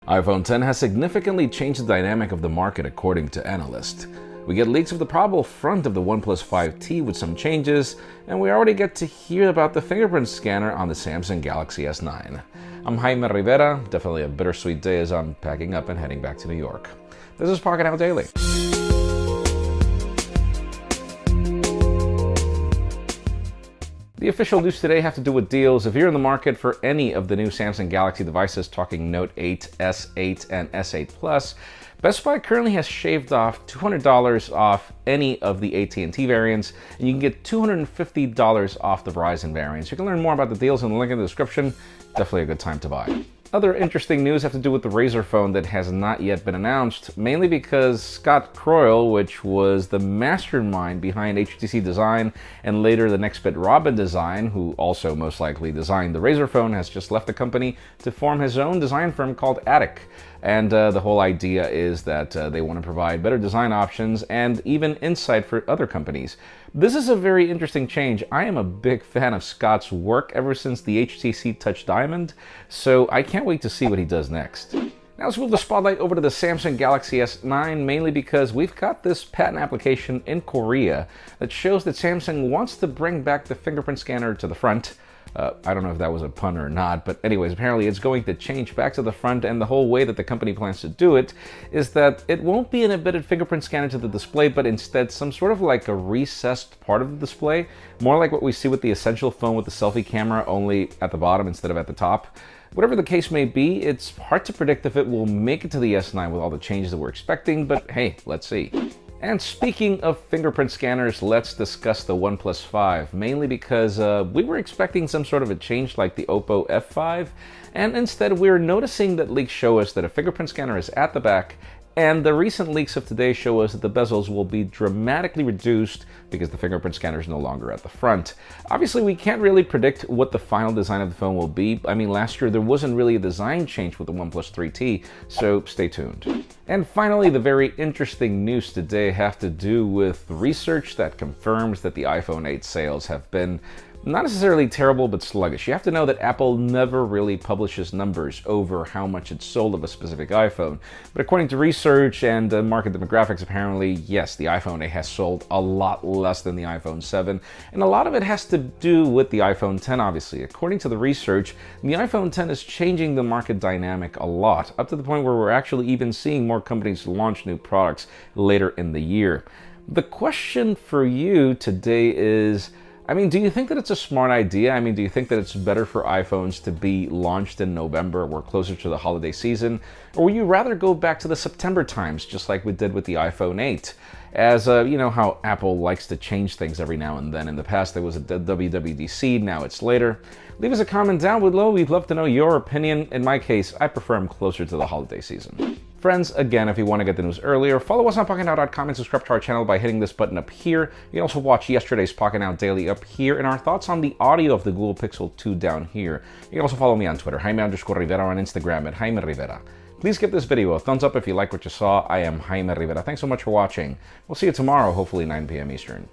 iPhone X has significantly changed the dynamic of the market according to analysts. We get leaks of the probable front of the OnePlus 5T with some changes, and we already get to hear about the fingerprint scanner on the Samsung Galaxy S9. I'm Jaime Rivera, definitely a bittersweet day as I'm packing up and heading back to New York. This is Pocketnow Daily. The official news today have to do with deals. If you're in the market for any of the new Samsung Galaxy devices, talking Note 8, S8, and S8 Plus, Best Buy currently has shaved off $200 off any of the AT&T variants, and you can get $250 off the Verizon variants. You can learn more about the deals in the link in the description. Definitely a good time to buy. Other interesting news have to do with the Razer phone that has not yet been announced, mainly because Scott Croyle, which was the mastermind behind HTC Design and later the Nextbit Robin design, who also most likely designed the Razer phone, has just left the company to form his own design firm called Attic. And the whole idea is that they want to provide better design options and even insight for other companies. This is a very interesting change. I am a big fan of Scott's work ever since the HTC Touch Diamond, so I can't wait to see what he does next. Now let's move the spotlight over to the Samsung Galaxy S9, mainly because we've got this patent application in Korea that shows that Samsung wants to bring back the fingerprint scanner to the front. I don't know if that was a pun or not, but anyways, apparently it's going to change back to the front, and the whole way that the company plans to do it is that it won't be an embedded fingerprint scanner to the display, but instead some sort of like a recessed part of the display, more like what we see with the Essential phone with the selfie camera, only at the bottom instead of at the top. Whatever the case may be, it's hard to predict if it will make it to the S9 with all the changes that we're expecting, but hey, let's see. And speaking of fingerprint scanners, let's discuss the OnePlus 5, mainly because we were expecting some sort of a change like the Oppo F5, and instead we're noticing that leaks show us that a fingerprint scanner is at the back, and the recent leaks of today show us that the bezels will be dramatically reduced because the fingerprint scanner is no longer at the front. Obviously, we can't really predict what the final design of the phone will be. I mean, last year there wasn't really a design change with the OnePlus 3T, so stay tuned. And finally, the very interesting news today have to do with research that confirms that the iPhone 8 sales have been not necessarily terrible, but sluggish. You have to know that Apple never really publishes numbers over how much it's sold of a specific iPhone. But according to research and market demographics, apparently, yes, the iPhone 8 has sold a lot less than the iPhone 7. And a lot of it has to do with the iPhone X, obviously. According to the research, the iPhone X is changing the market dynamic a lot, up to the point where we're actually even seeing more companies launch new products later in the year. The question for you today is, do you think that it's a smart idea? Do you think that it's better for iPhones to be launched in November or closer to the holiday season? Or would you rather go back to the September times, just like we did with the iPhone 8? As you know how Apple likes to change things every now and then. In the past, there was a WWDC, now it's later. Leave us a comment down below. We'd love to know your opinion. In my case, I prefer them closer to the holiday season. Friends, again, if you want to get the news earlier, follow us on Pocketnow.com and subscribe to our channel by hitting this button up here. You can also watch yesterday's Pocketnow Daily up here, and our thoughts on the audio of the Google Pixel 2 down here. You can also follow me on Twitter, Jaime_Rivera, on Instagram at Jaime Rivera. Please give this video a thumbs up if you like what you saw. I am Jaime Rivera. Thanks so much for watching. We'll see you tomorrow, hopefully 9 p.m. Eastern.